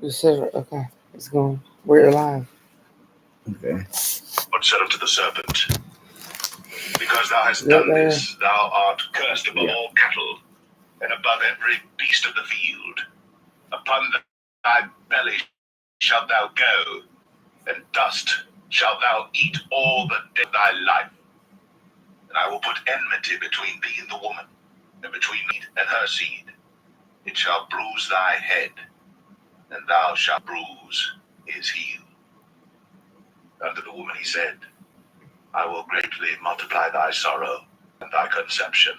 Just said, okay, it's going. We're alive. Okay. But said unto the serpent, because thou hast Right done there. this, thou art cursed above Yeah. all cattle, and above every beast of the field. Upon thy belly shalt thou go, and dust shalt thou eat all the day of thy life. And I will put enmity between thee and the woman, and between thee and her seed. It shall bruise thy head, and thou shalt bruise his heel. Unto the woman he said, I will greatly multiply thy sorrow and thy conception.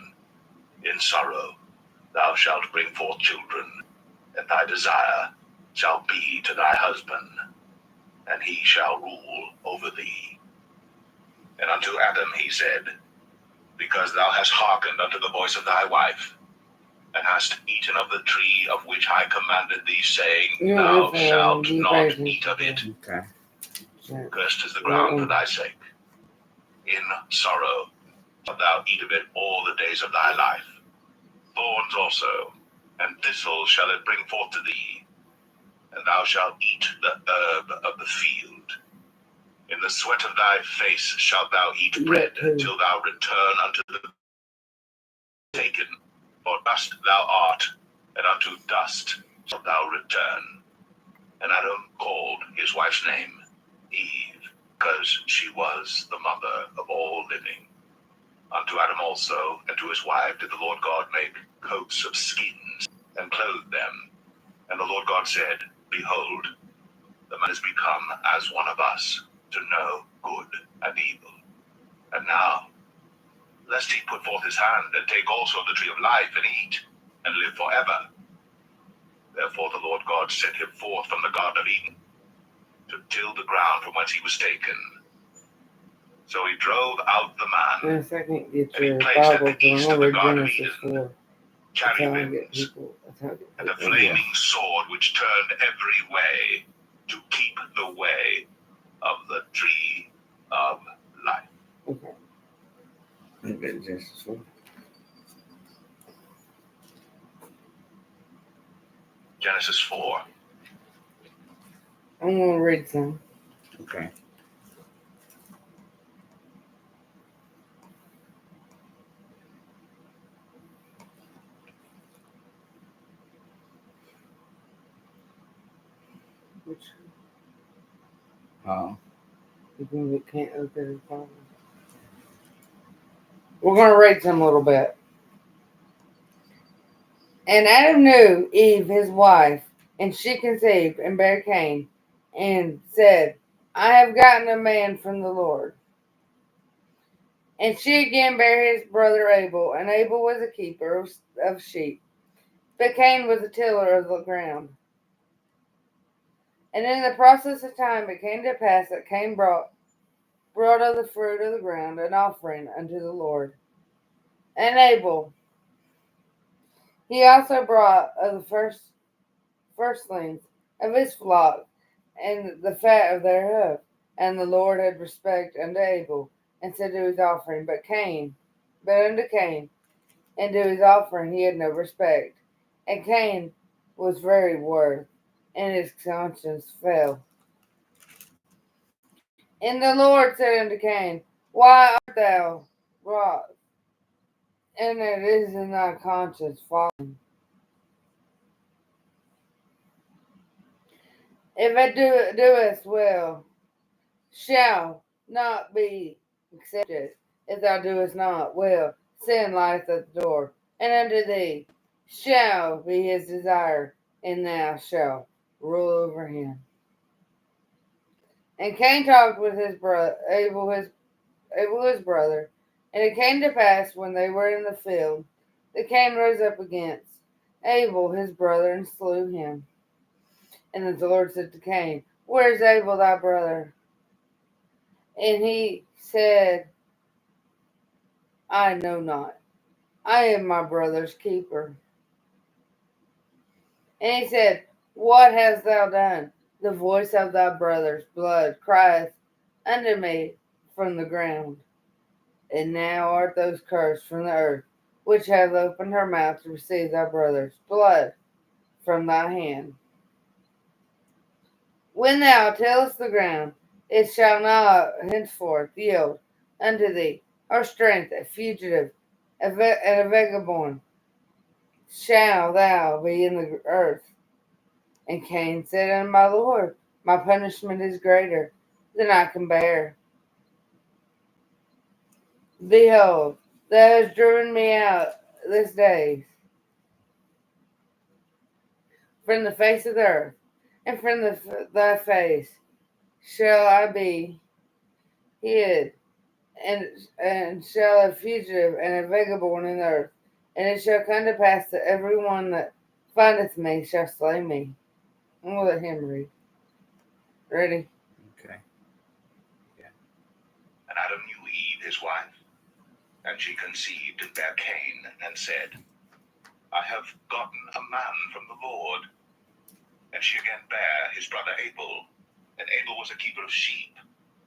In sorrow thou shalt bring forth children, and thy desire shall be to thy husband, and he shall rule over thee. And unto Adam he said, because thou hast hearkened unto the voice of thy wife, and hast eaten of the tree of which I commanded thee, saying, thou shalt not eat of it. Okay. Cursed is the ground for thy sake. In sorrow shalt thou eat of it all the days of thy life. Thorns also, and thistles shall it bring forth to thee, and thou shalt eat the herb of the field. In the sweat of thy face shalt thou eat bread, till thou return unto the taken. For dust thou art, and unto dust shalt thou return. And Adam called his wife's name Eve, because she was the mother of all living. Unto Adam also, and to his wife, did the Lord God make coats of skins, and clothed them. And the Lord God said, behold, the man is become as one of us, to know good and evil. And now, lest he put forth his hand, and take also of the tree of life, and eat, and live forever. Therefore the Lord God sent him forth from the Garden of Eden, to till the ground from whence he was taken. So he drove out the man, In a second, get and he your placed at Bible, the east I'm of the going to read Garden of Genesis Eden 4. That's how I get cherubims, people. That's how I get and a people. flaming sword which turned every way, to keep the way of the tree of life. Okay. Okay, Genesis 4. Genesis 4. I'm going to read some. Okay. Which Oh. can't open and follow. We're going to read some a little bit. And Adam knew Eve, his wife, and she conceived and bare Cain, and said, I have gotten a man from the Lord. And she again bare his brother Abel, and Abel was a keeper of sheep, but Cain was a tiller of the ground. And in the process of time it came to pass that Cain brought of the fruit of the ground an offering unto the Lord. And Abel, he also brought of the firstlings of his flock, and the fat of thereof. And the Lord had respect unto Abel, and said to his offering, but unto Cain, and to his offering he had no respect. And Cain was very wroth, and his conscience fell. And the Lord said unto Cain, why art thou wroth? And it is in thy conscience fallen. If it doest well, shall not be accepted. If thou doest not well, sin lieth at the door, and unto thee shall be his desire, and thou shalt rule over him. And Cain talked with his brother Abel his brother, and it came to pass when they were in the field, that Cain rose up against Abel his brother, and slew him. And the Lord said to Cain, where is Abel thy brother? And he said, I know not. I am my brother's keeper. And he said, what hast thou done? The voice of thy brother's blood crieth unto me from the ground. And now art thou cursed from the earth, which hath opened her mouth to receive thy brother's blood from thy hand. When thou tillest the ground, it shall not henceforth yield unto thee, or strength, a fugitive and a vagabond shall thou be in the earth. And Cain said unto my Lord, my punishment is greater than I can bear. Behold, thou hast driven me out this day from the face of the earth, and from thy face shall I be hid, and shall a fugitive and a vagabond in the earth. And it shall come to pass that every one that findeth me shall slay me. I'm going to let him read. Ready? Okay. And Adam knew Eve, his wife, and she conceived and bare Cain, and said, I have gotten a man from the Lord. And she again bare his brother Abel. And Abel was a keeper of sheep,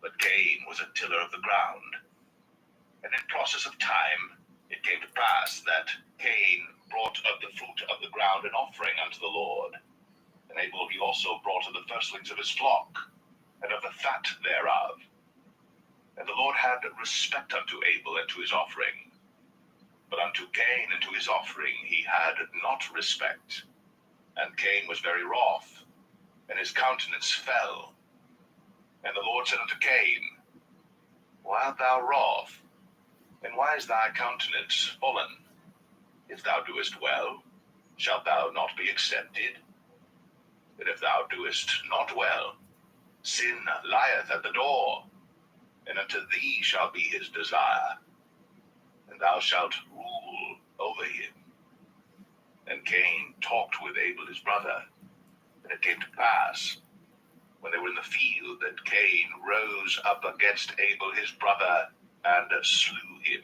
but Cain was a tiller of the ground. And in process of time it came to pass that Cain brought of the fruit of the ground an offering unto the Lord. And Abel he also brought of the firstlings of his flock, and of the fat thereof. And the Lord had respect unto Abel and to his offering. But unto Cain and to his offering he had not respect. And Cain was very wroth, and his countenance fell. And the Lord said unto Cain, Why art thou wroth? And why is thy countenance fallen? If thou doest well, shalt thou not be accepted? And if thou doest not well, sin lieth at the door, and unto thee shall be his desire, and thou shalt rule over him. And Cain talked with Abel his brother. And it came to pass, when they were in the field, that Cain rose up against Abel his brother, and slew him.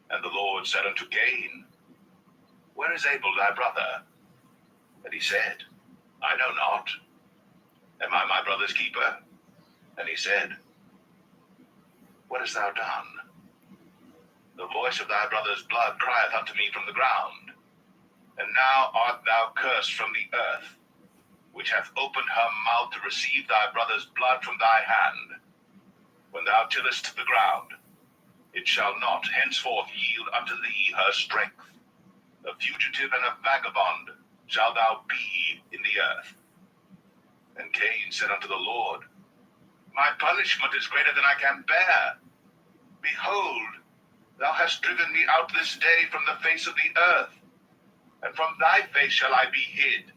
And the Lord said unto Cain, Where is Abel thy brother? And he said, I know not. Am I my brother's keeper? And he said, What hast thou done? The voice of thy brother's blood crieth unto me from the ground. And now art thou cursed from the earth, which hath opened her mouth to receive thy brother's blood from thy hand. When thou tillest the ground, it shall not henceforth yield unto thee her strength. A fugitive and a vagabond shalt thou be in the earth. And Cain said unto the Lord, My punishment is greater than I can bear. Behold, thou hast driven me out this day from the face of the earth, and from thy face shall I be hid.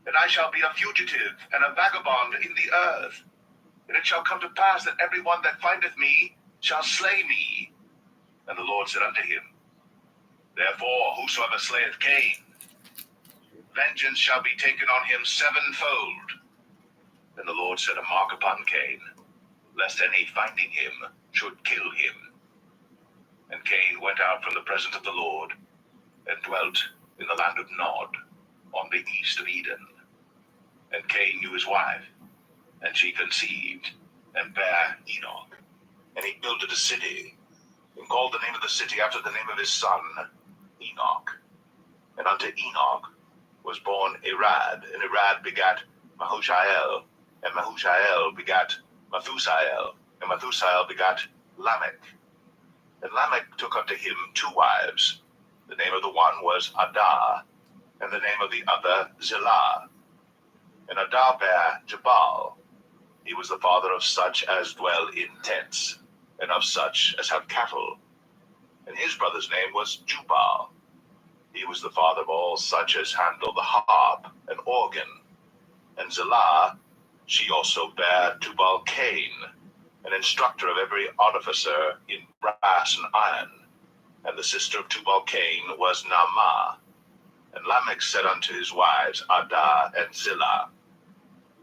And I shall be a fugitive and a vagabond in the earth. And it shall come to pass that every one that findeth me shall slay me. And the Lord said unto him, Therefore whosoever slayeth Cain, vengeance shall be taken on him sevenfold. Then the Lord set a mark upon Cain, lest any finding him should kill him. And Cain went out from the presence of the Lord, and dwelt in the land of Nod, on the east of Eden. And Cain knew his wife, and she conceived, and bare Enoch. And he builded a city, and called the name of the city after the name of his son, Enoch. And unto Enoch was born Irad, and Irad begat Mahushael, and Mahushael begat Methusael, and Methusael begat Lamech. And Lamech took unto him two wives. The name of the one was Adah, and the name of the other Zillah. And Adah bare Jabal. He was the father of such as dwell in tents, and of such as have cattle. And his brother's name was Jubal. He was the father of all such as handle the harp and organ. And Zillah, she also bare Tubal-Cain, an instructor of every artificer in brass and iron. And the sister of Tubal-Cain was Naamah. And Lamech said unto his wives, Adah and Zillah,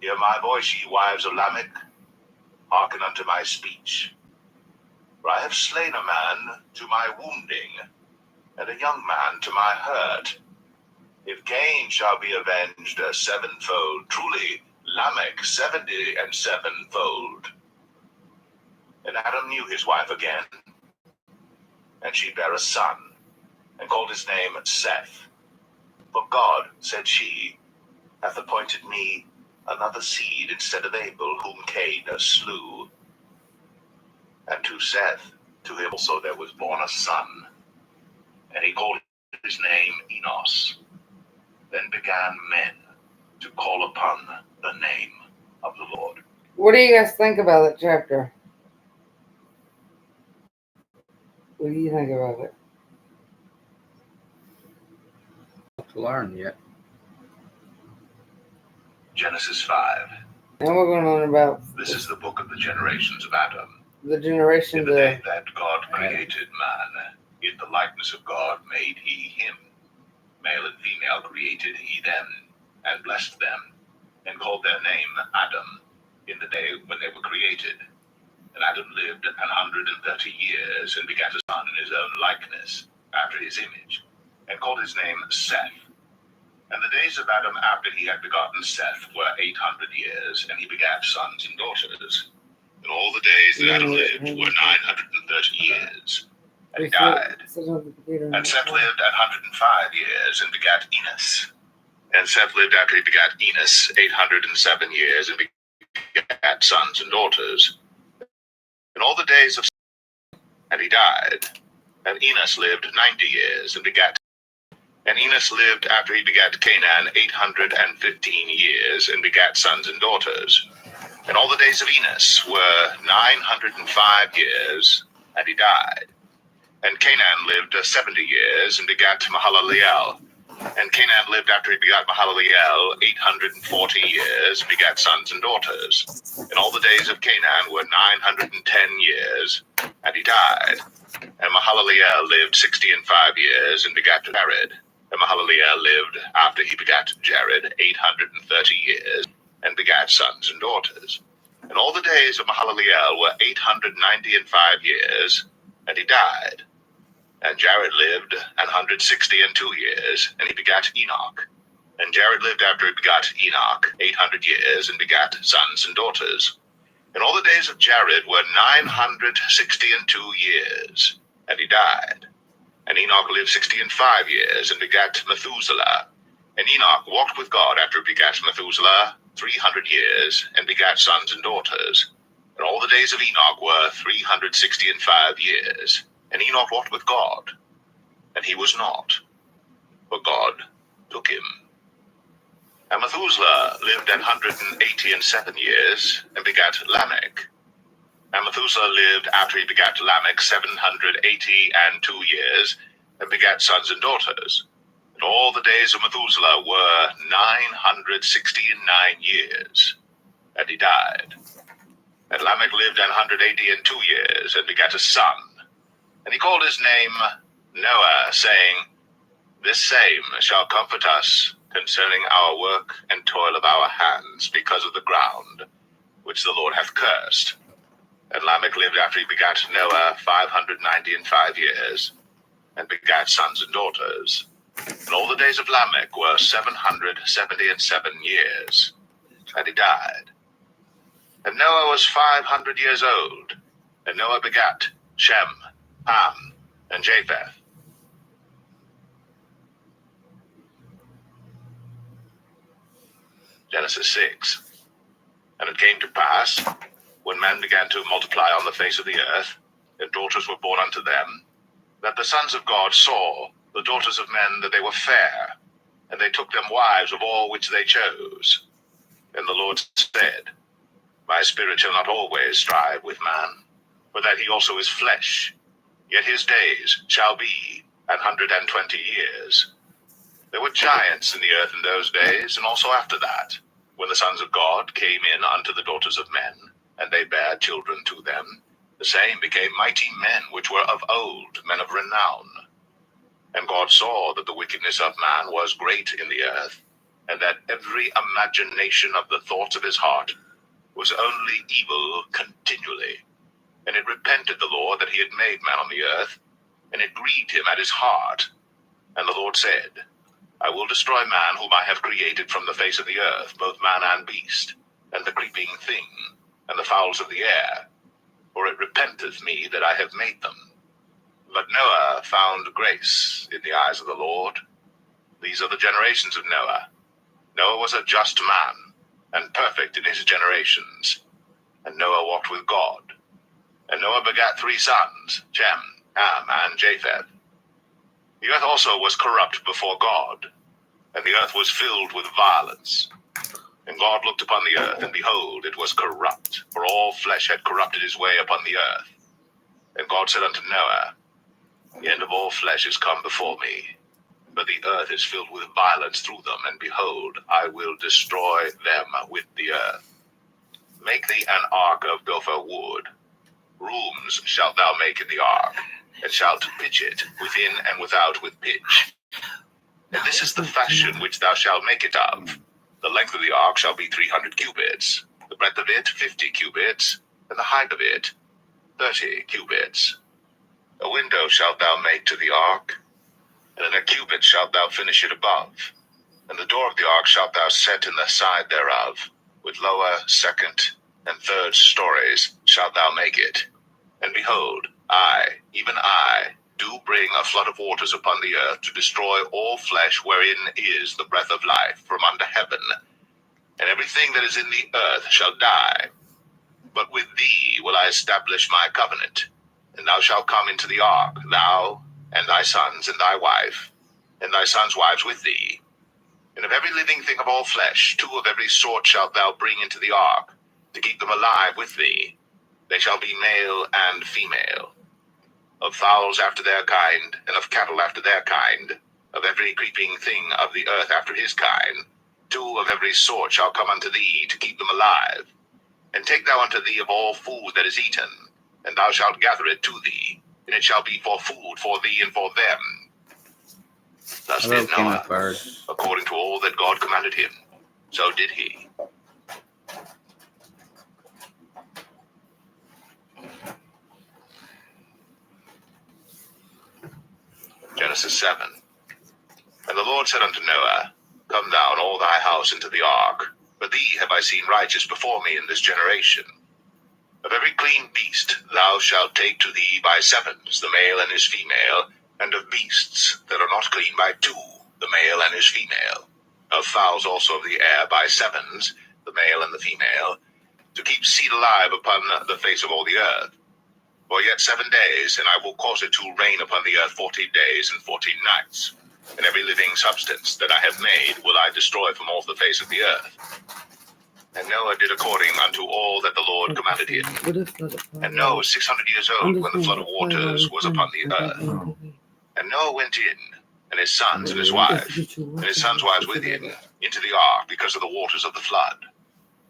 Hear my voice, ye wives of Lamech, hearken unto my speech. For I have slain a man to my wounding, and a young man to my hurt. If Cain shall be avenged sevenfold, truly Lamech 77fold. And Adam knew his wife again, and she bare a son, and called his name Seth. For God, said she, hath appointed me another seed instead of Abel, whom Cain slew. And to Seth, to him also there was born a son, and he called his name Enos. Then began men to call upon the name of the Lord. What do you guys think about that chapter? What do you think about it? To learn yet. Genesis 5. And we're going to learn about This is the book of the generations of Adam. the generation In the day that God created man, in the likeness of God made he him. Male and female created he them, and blessed them, and called their name Adam, in the day when they were created. And Adam lived 130 years, and begat a son in his own likeness, after his image, and called his name Seth. And the days of Adam after he had begotten Seth were 800 years, and he begat sons and daughters. And all the days that Adam lived were 930 years, and he died. And Seth lived 105 years, and begat Enos. And Seth lived after he begat Enos 807 years, and begat sons and daughters. And all the days of Seth, and he died. And Enos lived 90 years, and begat. And Enos lived after he begat Canaan 815 years, and begat sons and daughters. And all the days of Enos were 905 years, and he died. And Canaan lived 70 years, and begat Mahalaleel. And Canaan lived after he begat Mahalaleel 840 years, and begat sons and daughters. And all the days of Canaan were 910 years, and he died. And Mahalaleel lived 65 years, and begat Jared. And Mahalaleel lived after he begat Jared 830 years, and begat sons and daughters. And all the days of Mahalaleel were 895 years, and he died. And Jared lived 162 years, and he begat Enoch. And Jared lived after he begat Enoch 800 years, and begat sons and daughters. And all the days of Jared were 962 years, and he died. And Enoch lived 65 years, and begat Methuselah. And Enoch walked with God after he begat Methuselah 300 years, and begat sons and daughters. And all the days of Enoch were 365 years. And Enoch walked with God, and he was not, for God took him. And Methuselah lived 187 years, and begat Lamech. And Methuselah lived after he begat Lamech 782 years, and begat sons and daughters. And all the days of Methuselah were 969 years, and he died. And Lamech lived 182 years, and begat a son. And he called his name Noah, saying, This same shall comfort us concerning our work and toil of our hands, because of the ground which the Lord hath cursed. And Lamech lived after he begat Noah 595 years, and begat sons and daughters. And all the days of Lamech were 777 years, and he died. And Noah was 500 years old, and Noah begat Shem, Ham, and Japheth. Genesis 6. And it came to pass, when men began to multiply on the face of the earth, and daughters were born unto them, that the sons of God saw the daughters of men that they were fair, and they took them wives of all which they chose. And the Lord said, My spirit shall not always strive with man, for that he also is flesh. Yet his days shall be 120 years. There were giants in the earth in those days, and also after that, when the sons of God came in unto the daughters of men, and they bare children to them, the same became mighty men which were of old, men of renown. And God saw that the wickedness of man was great in the earth, and that every imagination of the thoughts of his heart was only evil continually. And it repented the Lord that he had made man on the earth, and it grieved him at his heart. And the Lord said, I will destroy man whom I have created from the face of the earth, both man and beast, and the creeping thing, and the fowls of the air, for it repenteth me that I have made them. But Noah found grace in the eyes of the Lord. These are the generations of Noah. Noah was a just man, and perfect in his generations. And Noah walked with God. And Noah begat 3 sons, Shem, Ham, and Japheth. The earth also was corrupt before God, and the earth was filled with violence. And God looked upon the earth, and behold, it was corrupt, for all flesh had corrupted his way upon the earth. And God said unto Noah, The end of all flesh is come before me, but the earth is filled with violence through them, and behold, I will destroy them with the earth. Make thee an ark of gopher wood. Rooms shalt thou make in the ark, and shalt pitch it within and without with pitch. And this is the fashion which thou shalt make it of. The length of the ark shall be 300 cubits, the breadth of it 50 cubits, and the height of it 30 cubits. A window shalt thou make to the ark, and in a cubit shalt thou finish it above. And the door of the ark shalt thou set in the side thereof, with lower, second, and third stories shalt thou make it. And behold, I, even I, do bring a flood of waters upon the earth to destroy all flesh wherein is the breath of life from under heaven. And everything that is in the earth shall die. But with thee will I establish my covenant. And thou shalt come into the ark, thou, and thy sons, and thy wife, and thy sons' wives with thee. And of every living thing of all flesh, 2 of every sort shalt thou bring into the ark, to keep them alive with thee. They shall be male and female. Of fowls after their kind, and of cattle after their kind, of every creeping thing of the earth after his kind, 2 of every sort shall come unto thee, to keep them alive. And take thou unto thee of all food that is eaten, and thou shalt gather it to thee, and it shall be for food for thee and for them. Thus did Noah, according to all that God commanded him, so did he. Genesis 7. And the Lord said unto Noah, Come thou and all thy house into the ark, but thee have I seen righteous before me in this generation. Of every clean beast thou shalt take to thee by 7s, the male and his female, and of beasts that are not clean by 2, the male and his female. Of fowls also of the air by 7s, the male and the female, to keep seed alive upon the face of all the earth. For yet 7 days, and I will cause it to rain upon the earth 40 days and 40 nights. And every living substance that I have made will I destroy from off the face of the earth. And Noah did according unto all that the Lord commanded him. And Noah was 600 years old when the flood of waters was upon the earth. And Noah went in, and his sons and his wife, and his sons' wives with him, into the ark because of the waters of the flood,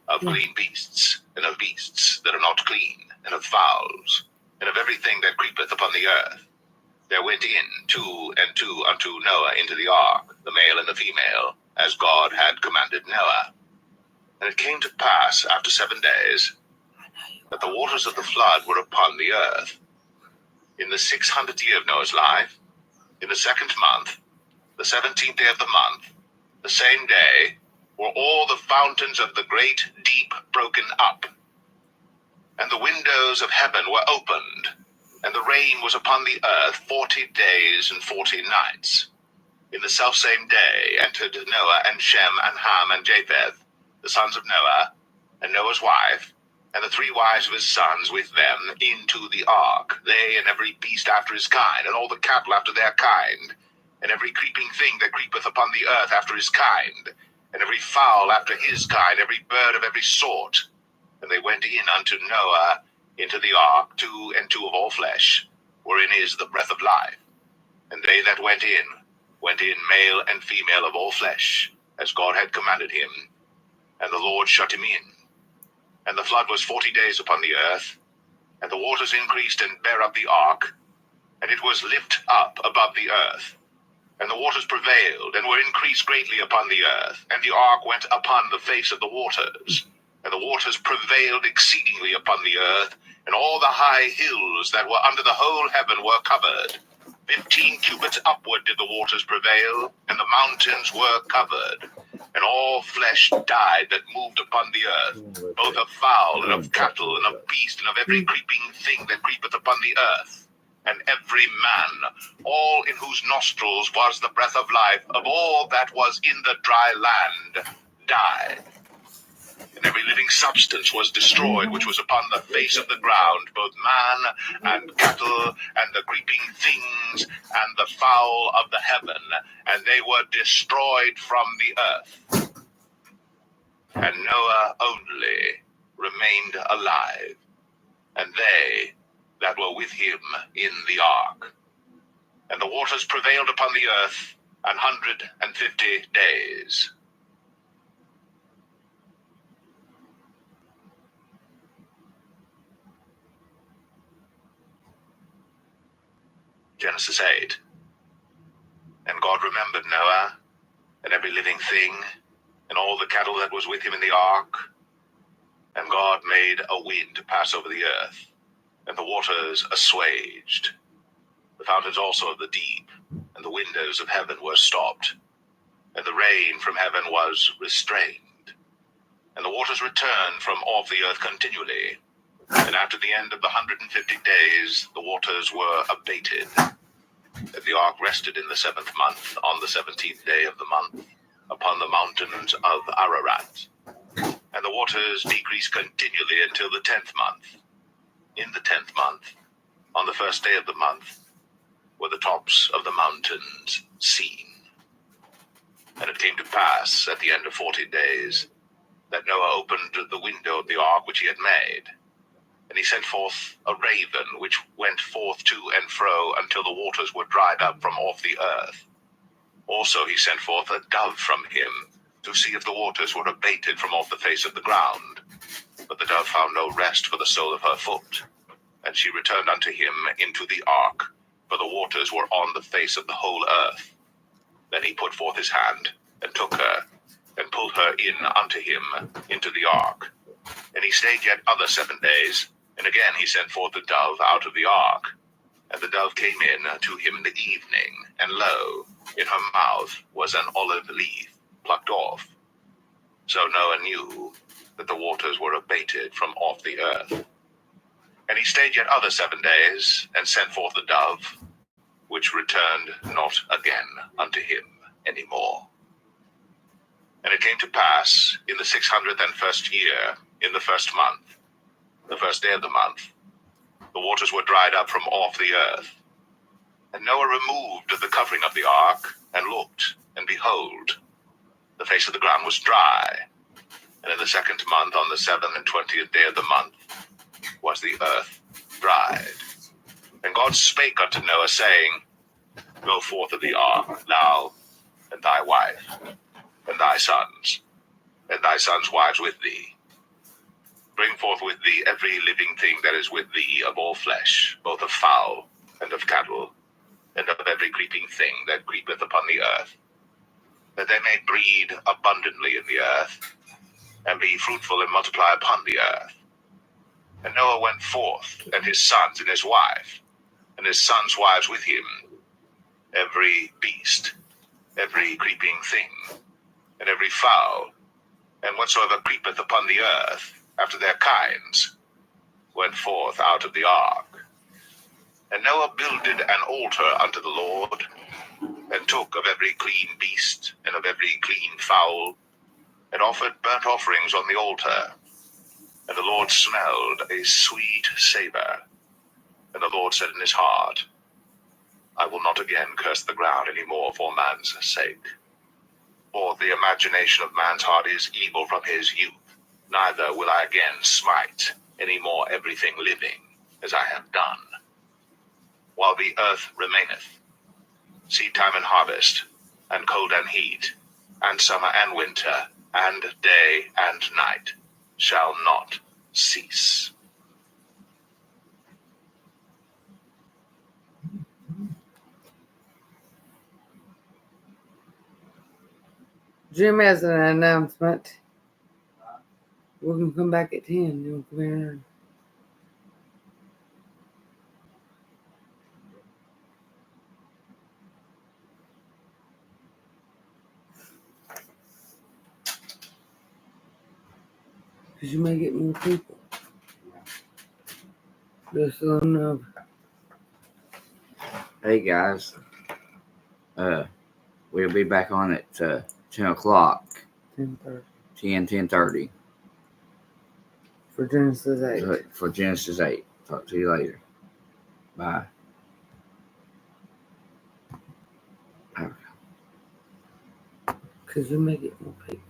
of clean beasts, and of beasts that are not clean, and of fowls, and of everything that creepeth upon the earth. There went in 2 and 2 unto Noah into the ark, the male and the female, as God had commanded Noah. And it came to pass after 7 days, that the waters of the flood were upon the earth. In the 600th year of Noah's life, in the 2nd month, the 17th day of the month, the same day, were all the fountains of the great deep broken up, and the windows of heaven were opened, and the rain was upon the earth 40 days and 40 nights. In the selfsame day entered Noah and Shem and Ham and Japheth, the sons of Noah, and Noah's wife, and the 3 wives of his sons with them, into the ark, they and every beast after his kind, and all the cattle after their kind, and every creeping thing that creepeth upon the earth after his kind, and every fowl after his kind, every bird of every sort. And they went in unto Noah into the ark, 2 and 2 of all flesh, wherein is the breath of life. And they that went in, male and female of all flesh, as God had commanded him. And the Lord shut him in. And the flood was 40 days upon the earth, and the waters increased and bare up the ark, and it was lift up above the earth. And the waters prevailed, and were increased greatly upon the earth, and the ark went upon the face of the waters. And the waters prevailed exceedingly upon the earth, and all the high hills that were under the whole heaven were covered. 15 cubits upward did the waters prevail, and the mountains were covered. And all flesh died that moved upon the earth, both of fowl and of cattle and of beast and of every creeping thing that creepeth upon the earth. And every man, all in whose nostrils was the breath of life, of all that was in the dry land, died. every living substance was destroyed, which was upon the face of the ground, both man and cattle, and the creeping things, and the fowl of the heaven, and they were destroyed from the earth. And Noah only remained alive, and they that were with him in the ark. And the waters prevailed upon the earth 150 days. Genesis 8. And God remembered Noah, and every living thing, and all the cattle that was with him in the ark. And God made a wind to pass over the earth, and the waters assuaged. The fountains also of the deep, and the windows of heaven were stopped, and the rain from heaven was restrained. And the waters returned from off the earth continually. And after the end of the 150 days, the waters were abated. And the ark rested in the 7th month, on the 17th day of the month, upon the mountains of Ararat. And the waters decreased continually until the 10th month. In the 10th month, on the 1st day of the month, were the tops of the mountains seen. And it came to pass at the end of 40 days that Noah opened the window of the ark which he had made. And he sent forth a raven which went forth to and fro until the waters were dried up from off the earth. Also he sent forth a dove from him to see if the waters were abated from off the face of the ground. But the dove found no rest for the sole of her foot. And she returned unto him into the ark, for the waters were on the face of the whole earth. Then he put forth his hand, and took her, and pulled her in unto him into the ark. And he stayed yet other 7 days, and again he sent forth the dove out of the ark. And the dove came in to him in the evening, and lo, in her mouth was an olive leaf plucked off. So Noah knew that the waters were abated from off the earth. And he stayed yet other 7 days, and sent forth the dove, which returned not again unto him any more. And it came to pass in the 601st year, in the 1st month, the 1st day of the month, the waters were dried up from off the earth. And Noah removed the covering of the ark, and looked, and behold, the face of the ground was dry. And in the 2nd month, on the 27th day of the month, was the earth dried. And God spake unto Noah, saying, Go forth of the ark, thou, and thy wife, and thy sons wives with thee. Bring forth with thee every living thing that is with thee of all flesh, both of fowl and of cattle, and of every creeping thing that creepeth upon the earth, that they may breed abundantly in the earth, and be fruitful and multiply upon the earth. And Noah went forth, and his sons and his wife, and his sons' wives with him, every beast, every creeping thing, and every fowl, and whatsoever creepeth upon the earth, after their kinds, went forth out of the ark. And Noah builded an altar unto the Lord, and took of every clean beast, and of every clean fowl, and offered burnt offerings on the altar. And the Lord smelled a sweet savor. And the Lord said in his heart, I will not again curse the ground any more for man's sake. For the imagination of man's heart is evil from his youth. Neither will I again smite any more everything living, as I have done. While the earth remaineth, seed time and harvest, and cold and heat, and summer and winter, and day and night, shall not cease. Jim has an announcement. We're going to come back at 10. You'll come here. Because you may get more people. Just so you know. Hey guys, we'll be back on at 10 o'clock, 10:30. 10:30. For Genesis 8. For Genesis 8. Talk to you later. Bye. Because you make it more paper.